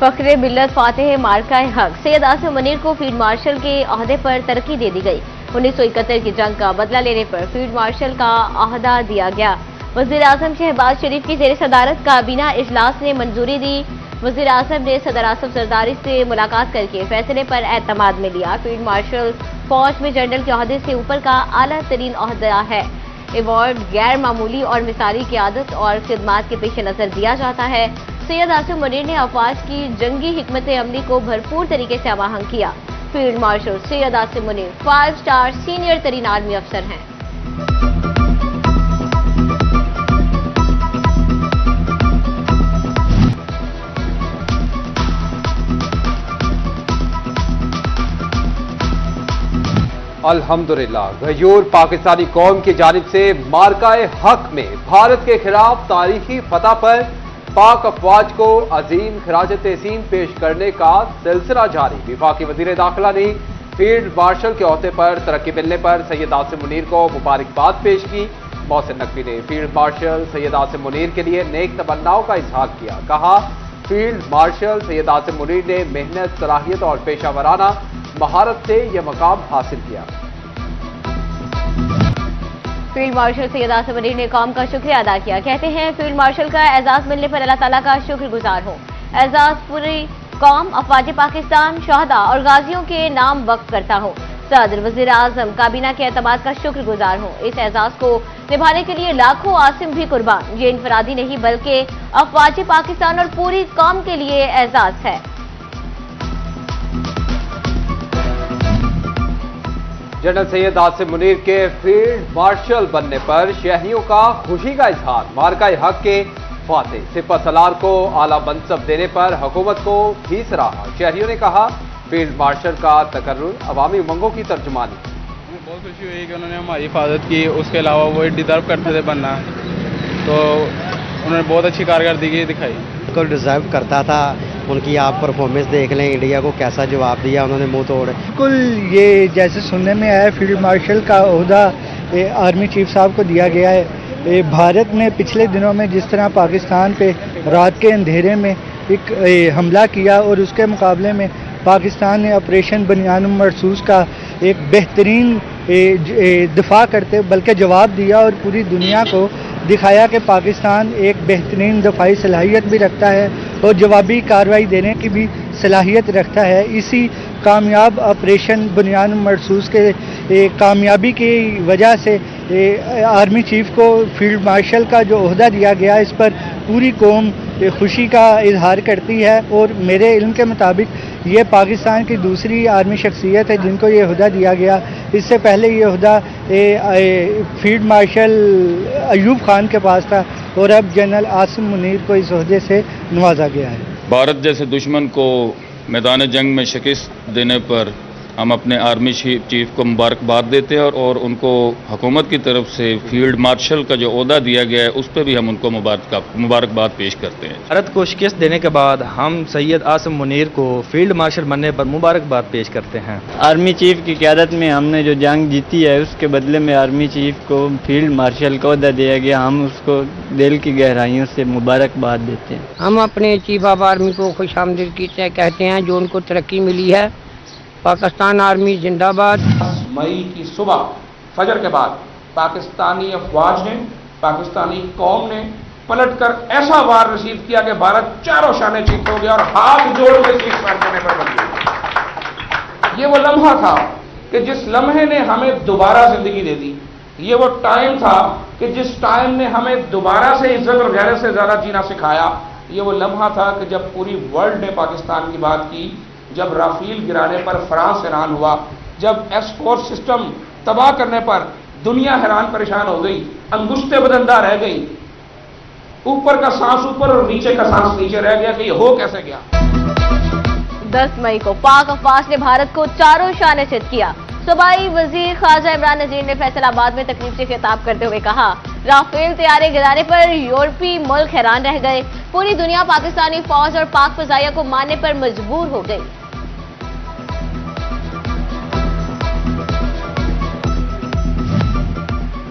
फखरे मिल्लत फातेह मार्काए हक सैयद आसिम मुनीर को field marshal के ओहदे पर तरक्की दे दी गई। 1971 की जंग का बदला लेने पर फील्ड मार्शल का ओहदा दिया गया। वजीर आजम शहबाज शरीफ की जेर सदारत काबीना इजलास ने मंजूरी दी। वजीर आजम ने सदर आसिफ जरदारी से मुलाकात करके फैसले पर एतमाद में लिया। फील्ड मार्शल फौज में जनरल के ओहदे से ऊपर का आला तरीन ओहदा है। अवार्ड गैर मामूली और मिसाली क़यादत और खिदमात के पेश नजर दिया जाता है। सैयद आसिम मुनीर ने अफवाज की जंगी हिकमत अमली को भरपूर तरीके से आवाहन किया। Field marshal Syed Asim Munir 5 star senior तरीन आर्मी अफसर हैं। अल्हम्दुलिल्लाह गयूर पाकिस्तानी कौम की जानिब से मार्काए हक में भारत के खिलाफ तारीखी फतह पर पाक अफवाज को अजीम खराज तहसीन पेश करने का सिलसिला जारी। विफाकी वजीर दाखिला ने फील्ड मार्शल के ओहदे पर तरक्की मिलने पर सैयद आसिम मुनीर को मुबारकबाद पेश की। मोहसिन नकवी ने फील्ड मार्शल सैयद आसिम मुनीर के लिए नेक तमन्नाओं का इजहार किया। कहा, फील्ड मार्शल सैयद आसिम मुनीर ने मेहनत, सलाहियत और पेशा वराना महारत से यह मकाम हासिल किया। फील्ड मार्शल सैयद आसिम मुनीर ने कौम का शुक्रिया अदा किया। कहते हैं, फील्ड मार्शल का एजाज मिलने पर अल्लाह ताला का शुक्रगुजार हूँ। एजाज पूरी कौम, अफवाज पाकिस्तान, शहदा और गाजियों के नाम वक्फ करता हूँ। सदर, वजीर आजम, काबीना के एतमाद का शुक्रगुजार हूँ। इस एजाज को निभाने के लिए लाखों आसिम भी कुर्बान। ये इनफरादी नहीं बल्कि अफवाज पाकिस्तान और पूरी कौम के लिए एजाज है। जनरल सैयद आसिम मुनीर के फील्ड मार्शल बनने पर शहरियों का खुशी का इजहार। मार्काए हक के फातेह सिपह सलार को आला मनसब देने पर हुकूमत को भी सराहा। शहरियों ने कहा, फील्ड मार्शल का तकर्रुर अवामी उमंगों की तर्जुमानी। बहुत खुशी हुई कि उन्होंने हमारी हिफाजत की। उसके अलावा वो डिजर्व करते थे बनना, तो उन्होंने बहुत अच्छी कारकर्दगी दिखाई। बिल्कुल डिजर्व करता था। उनकी आप परफॉर्मेंस देख लें, इंडिया को कैसा जवाब दिया उन्होंने मुंह तोड़। बिल्कुल ये जैसे सुनने में आया, फील्ड मार्शल का ओहदा आर्मी चीफ साहब को दिया गया है। भारत ने पिछले दिनों में जिस तरह पाकिस्तान पे रात के अंधेरे में एक हमला किया और उसके मुकाबले में पाकिस्तान ने ऑपरेशन बनियान मरसूस का एक बेहतरीन दिफा करते बल्कि जवाब दिया और पूरी दुनिया को दिखाया कि पाकिस्तान एक बेहतरीन दफाई सलाहियत भी रखता है और जवाबी कार्रवाई देने की भी सलाहियत रखता है। इसी कामयाब ऑपरेशन बनियान मरसूस के कामयाबी की वजह से आर्मी चीफ को फील्ड मार्शल का जो ओहदा दिया गया, इस पर पूरी कौम खुशी का इजहार करती है। और मेरे इल्म के मुताबिक ये पाकिस्तान की दूसरी आर्मी शख्सियत है जिनको ये ओहदा दिया गया। इससे पहले ये ओहदा फील्ड मार्शल अयूब खान के पास था और अब जनरल आसिम मुनीर को इस ओहदे से नवाजा गया है। भारत जैसे दुश्मन को मैदान जंग में शिकस्त देने पर हम अपने आर्मी चीफ को मुबारकबाद देते हैं और उनको हुकूमत की तरफ से फील्ड मार्शल का जो ओहदा दिया गया है उस पर भी हम उनको मुबारकबाद पेश करते हैं। भारत को शिकस्त देने के बाद हम सैयद आसिम मुनीर को फील्ड मार्शल बनने पर मुबारकबाद पेश करते हैं। आर्मी चीफ की क़यादत में हमने जो जंग जीती है उसके बदले में आर्मी चीफ को फील्ड मार्शल का ओहदा दिया गया। हम उसको दिल की गहराइयों से मुबारकबाद देते हैं। हम अपने चीफ ऑफ आर्मी को खुशामदीद कहते हैं जो उनको तरक्की मिली है। पाकिस्तान आर्मी जिंदाबाद। मई की सुबह फजर के बाद पाकिस्तानी अफवाज ने, पाकिस्तानी कौम ने पलटकर ऐसा वार रिसीव किया कि भारत चारों शाने चीत हो गया और हाथ जोड़ के सीज़फायर करने पर मजबूर। ये वो लम्हा था कि जिस लम्हे ने हमें दोबारा जिंदगी दे दी। ये वो टाइम था कि जिस टाइम ने हमें दोबारा से इज्जत और गैरत से ज्यादा जीना सिखाया। ये वो लम्हा था कि जब पूरी वर्ल्ड ने पाकिस्तान की बात की, जब राफेल गिराने पर फ्रांस हैरान हुआ, जब S-4 सिस्टम तबाह करने पर दुनिया हैरान परेशान हो गई, अंगुश्ते बदंदा रह गई, ऊपर का सांस ऊपर और नीचे का सांस नीचे रह गया कि ये हो कैसे गया। 10 मई को पाक अफवाज ने भारत को चारों शाने चित किया। सूबाई वजीर ख्वाजा इमरान नजीर ने फैसलाबाद में तकरीब से खिताब करते हुए कहा, राफेल तैयारे गिराने पर यूरोपीय मुल्क हैरान रह गए। पूरी दुनिया पाकिस्तानी फौज और पाक फजाइया को मानने पर मजबूर हो गई।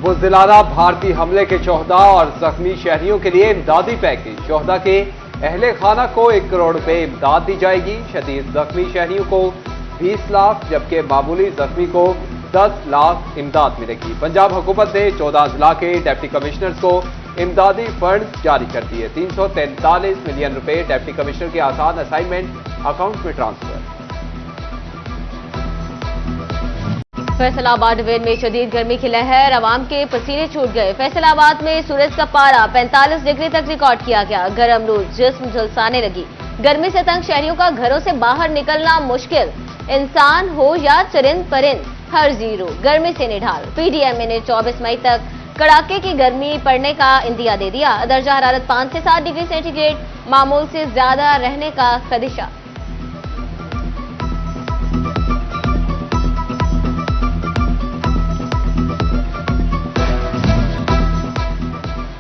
बुज़दिलाना भारतीय हमले के शोहदा और जख्मी शहरियों के लिए इमदादी पैकेज। शोहदा के अहले खाना को 1 करोड़ रुपए इमदाद दी जाएगी। शदीद जख्मी शहरियों को 20 लाख जबकि मामूली जख्मी को 10 लाख इमदाद मिलेगी। पंजाब हुकूमत ने 14 जिला के डिप्टी कमिश्नर्स को इमदादी फंड जारी कर दिए। 343 मिलियन रुपए डिप्टी कमिश्नर के आसान असाइनमेंट अकाउंट में ट्रांसफर। फैसलाबाद डिवीजन में शदीद गर्मी की लहर, आवाम के पसीने छूट गए। फैसलाबाद में सूरज का पारा 45 डिग्री तक रिकॉर्ड किया गया। गर्म लू जिस्म झुलसाने लगी। गर्मी से तंग शहरियों का घरों से बाहर निकलना मुश्किल। इंसान हो या चरिंद परिंद, हर जीरो गर्मी से निढाल। पीडीएमए ने 24 मई तक कड़ाके की गर्मी पड़ने का इंदिया दे दिया। दर्जा हरारत 5 से 7 डिग्री सेंटीग्रेड मामूल से ज्यादा रहने का खदशा।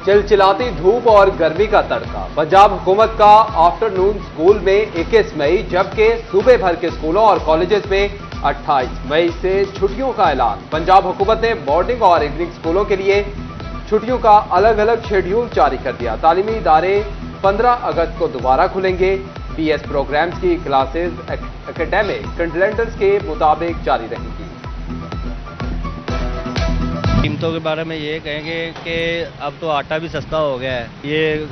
चिलचिलाती धूप और गर्मी का तड़का। पंजाब हुकूमत का आफ्टरनून स्कूल में 21 मई जबकि सूबे भर के स्कूलों और कॉलेजेस में 28 मई से छुट्टियों का ऐलान। पंजाब हुकूमत ने मॉर्निंग और इवनिंग स्कूलों के लिए छुट्टियों का अलग अलग शेड्यूल जारी कर दिया। तालीमी इदारे 15 अगस्त को दोबारा खुलेंगे। बीएस प्रोग्राम्स की क्लासेज एकेडमिक कैलेंडर्स के मुताबिक जारी रहेंगी। कीमतों के बारे में ये कहेंगे कि अब तो आटा भी सस्ता हो गया है, ये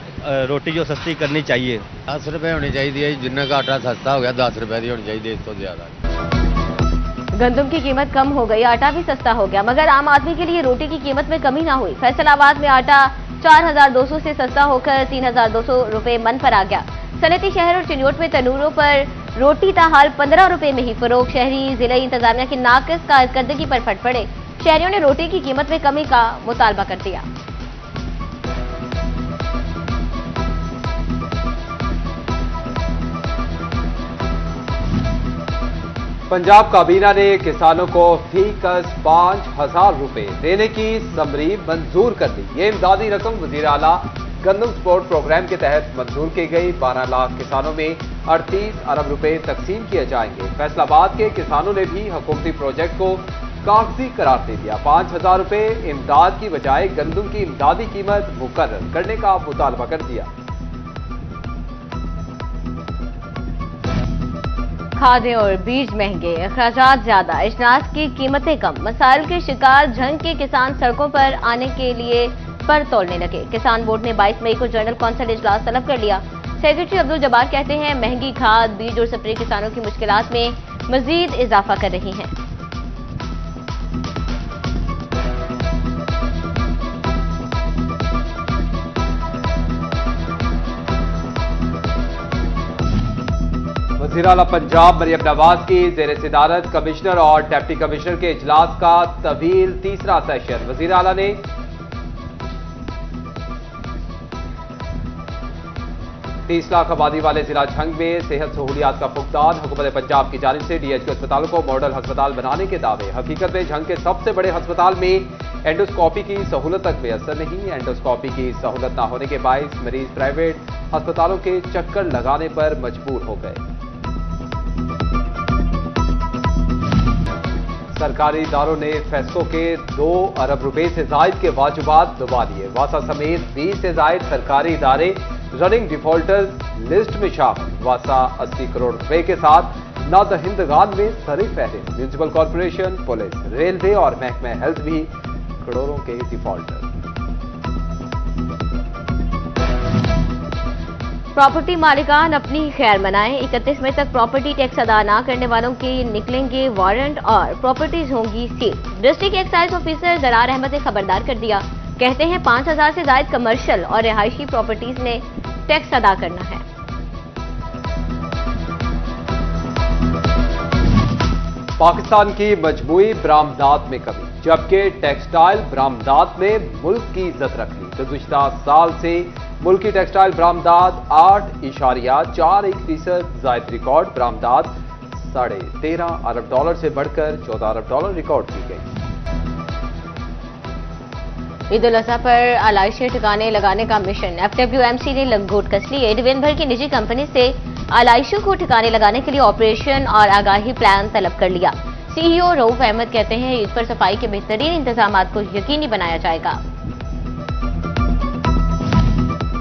रोटी जो सस्ती करनी चाहिए। 10 रुपए होनी चाहिए, जिन्ना का आटा सस्ता हो गया 10 रुपए की होनी चाहिए, इस तो ज्यादा। गंदम की कीमत कम हो गई, आटा भी सस्ता हो गया, मगर आम आदमी के लिए रोटी की कीमत में कमी ना हुई। फैसलाबाद में आटा 4200 से सस्ता होकर 3200 रुपए मन पर आ गया। सनती शहर और चिन्योट में तनूरों पर रोटी ताहाल 15 रुपए में ही फरोख्त। शहरी जिला इंतजामिया की नाकिस कारकर्दगी पर फट पड़े। शहरियों ने रोटी की कीमत में कमी का मुतालबा कर दिया। पंजाब काबीना ने किसानों को फीकस 5000 रुपए देने की समरी मंजूर कर दी। ये इमदादी रकम वजीर आला गंदम सपोर्ट प्रोग्राम के तहत मंजूर की गई। 12 लाख किसानों में 38 अरब रुपए तकसीम किए जाएंगे। फैसलाबाद के किसानों ने भी हुकूमती प्रोजेक्ट को कागजी करार दे दिया। 5000 रुपए इमदाद की बजाय गंदम की इमदादी कीमत मुकर्रर करने का मुतालबा कर दिया। खादें और बीज महंगे, अखराजात ज्यादा, अजनास की कीमतें कम। मसाइल के शिकार झंग के किसान सड़कों पर आने के लिए पर तोड़ने लगे। किसान बोर्ड ने 22 मई को जनरल कौंसिल इजलास तलब कर लिया। सेक्रेटरी अब्दुल जब्बार कहते हैं महंगी खाद, बीज और स्प्रे किसानों की मुश्किलात में मजीद इजाफा कर रही हैं। वज़ीर आला पंजाब मरियम नवाज की ज़ेर सदारत कमिश्नर और डिप्टी कमिश्नर के इजलास का तवील तीसरा सेशन। वज़ीर आला ने 30 लाख आबादी वाले जिला झंग में सेहत सहूलियात का फुकदान। हुकूमत पंजाब की जानिब से डीएचक्यू अस्पतालों को मॉडल अस्पताल बनाने के दावे। हकीकत में झंग के सबसे बड़े अस्पताल में एंडोस्कोपी की सहूलत तक मैसर नहीं। एंडोस्कोपी की सहूलत न होने के बायस मरीज प्राइवेट अस्पतालों के चक्कर लगाने पर मजबूर हो गए। सरकारी इदारों ने फैसलों के 2 अरब रुपए से जायद के वाजिबात दबा दिए। वासा समेत 20 से जायद सरकारी इदारे रनिंग डिफॉल्टर्स लिस्ट में शामिल। वासा 80 करोड़ रुपए के साथ नादहिंदगान में सरे फहरिस्त। म्यूनिसिपल कॉरपोरेशन, पुलिस, रेलवे और महकमा हेल्थ भी करोड़ों के डिफॉल्टर। प्रॉपर्टी मालिकान अपनी खैर मनाएं। 31 मई तक प्रॉपर्टी टैक्स अदा न करने वालों के निकलेंगे वारंट और प्रॉपर्टीज होंगी seal. District excise officer Zarar Ahmad ने खबरदार कर दिया। कहते हैं 5000 से ज्यादा कमर्शियल और रिहायशी प्रॉपर्टीज ने टैक्स अदा करना है। पाकिस्तान की मजमूई बरामदात में कमी, जबकि टेक्सटाइल बरामदात में मुल्क की इज्जत रख ली। गुज़िश्ता साल से मुल्की टेक्सटाइल बरामदात 8.41% जायद रिकॉर्ड। बरामदात $13.5 अरब से बढ़कर $14 अरब रिकॉर्ड की गई। ईद उल अजहा पर आलाइशी ठिकाने लगाने का मिशन। FWMC ने लंगोट कस ली। डिवीजन भर की निजी कंपनी से आलाइशियों को ठिकाने लगाने के लिए ऑपरेशन और आगाही प्लान तलब कर लिया। CEO रऊफ अहमद कहते हैं ईद पर सफाई के बेहतरीन इंतजाम को यकीनी बनाया जाएगा।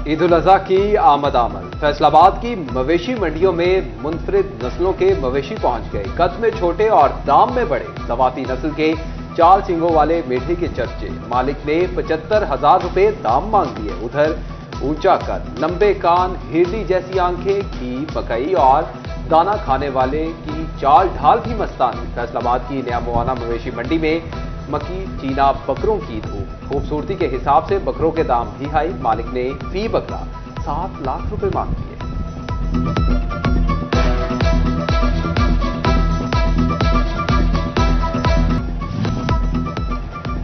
ईद उल अजहा की आमद आमद। फैसलाबाद की मवेशी मंडियों में मुनफरिद नस्लों के मवेशी पहुंच गए। कद में छोटे और दाम में बड़े सवाती नस्ल के 4 सींगों वाले मेढे के चर्चे। मालिक ने 75,000 रुपए दाम मांग दिए। उधर ऊंचा कद, लंबे कान, हिरनी जैसी आंखें, घी, मकई और दाना खाने वाले की चाल ढाल भी मस्तानी। फैसलाबाद की नया मुआना मवेशी मंडी में मकी चीना बकरों की धूप। खूबसूरती के हिसाब से बकरों के दाम भी हाई। मालिक ने फी बकरा 7 लाख रुपए मांग दिए।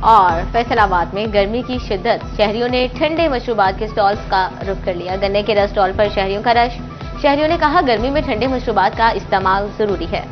और फैसलाबाद में गर्मी की शिद्दत, शहरियों ने ठंडे मशरूबात के स्टॉल्स का रुख कर लिया। गन्ने के रस स्टॉल पर शहरियों का रश। शहरियों ने कहा गर्मी में ठंडे मशरूबात का इस्तेमाल जरूरी है।